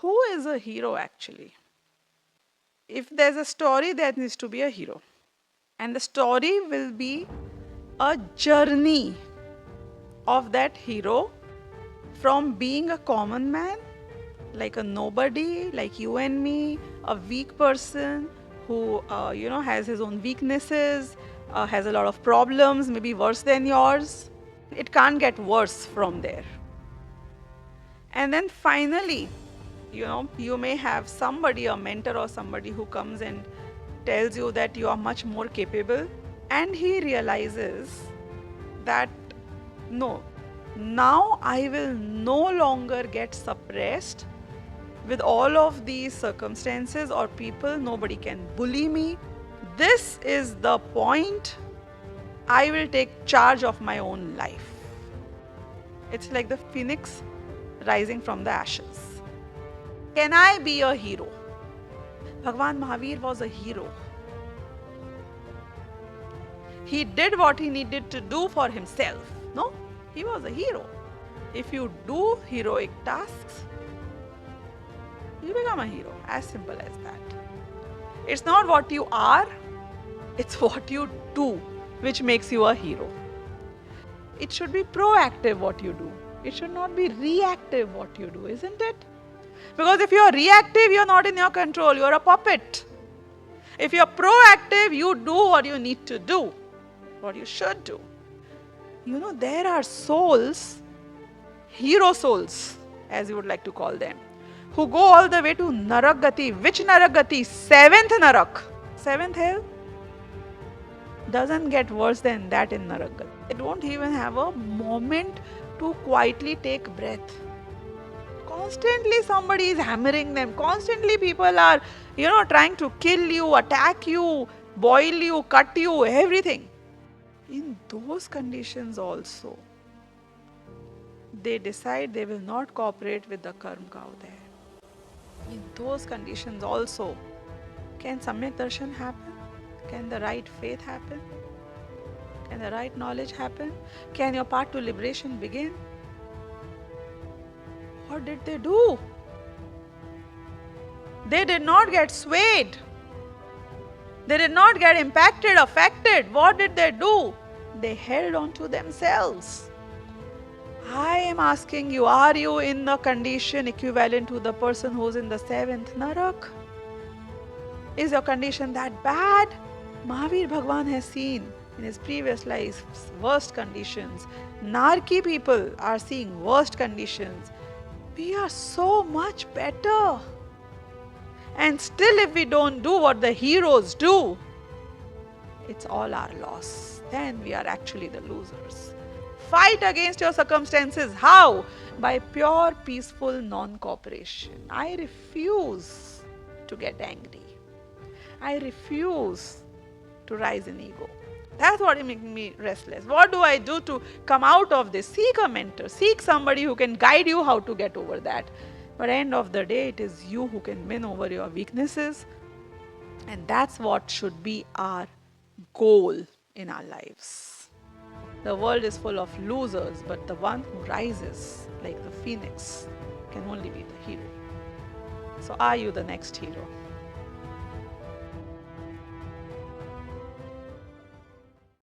who is a hero actually? If there's a story, there needs to be a hero. And the story will be a journey of that hero from being a common man, like a nobody, like you and me, a weak person who, has his own weaknesses, has a lot of problems, maybe worse than yours. It can't get worse from there. And then finally, you may have somebody, a mentor or somebody who comes and tells you that you are much more capable, and he realizes that no, now I will no longer get suppressed with all of these circumstances or people. Nobody can bully me. This is the point. I will take charge of my own life. It's like the phoenix rising from the ashes. Can I be a hero? Bhagwan Mahavir was a hero. He did what he needed to do for himself. No, he was a hero. If you do heroic tasks, you become a hero. As simple as that. It's not what you are, it's what you do which makes you a hero. It should be proactive what you do. It should not be reactive what you do, isn't it? Because if you're reactive, you're not in your control, you're a puppet. If you're proactive, you do what you need to do, what you should do. There are souls, hero souls, as you would like to call them, who go all the way to Narak Gati. Which Narak Gati? 7th Narak. 7th hell? Doesn't get worse than that in Narak Gati. They don't even have a moment to quietly take breath. Constantly somebody is hammering them. Constantly people are, trying to kill you, attack you, boil you, cut you, everything. In those conditions also, they decide they will not cooperate with the karma cow there. In those conditions also, can Samyak Darshan happen? Can the right faith happen? Can the right knowledge happen? Can your path to liberation begin? What did they do? They did not get swayed. They did not get impacted, affected. What did they do? They held on to themselves. I am asking you, are you in the condition equivalent to the person who is in the 7th Narak? Is your condition that bad? Mahavir Bhagwan has seen in his previous lives worst conditions. Narki people are seeing worst conditions. We are so much better. And still if we don't do what the heroes do, it's all our loss. Then we are actually the losers. Fight against your circumstances. How? By pure, peaceful non-cooperation. I refuse to get angry. I refuse to rise in ego. That's what is making me restless. What do I do to come out of this? Seek a mentor. Seek somebody who can guide you how to get over that. But at the end of the day, it is you who can win over your weaknesses. And that's what should be our goal in our lives. The world is full of losers, but the one who rises like the phoenix can only be the hero. So are you the next hero?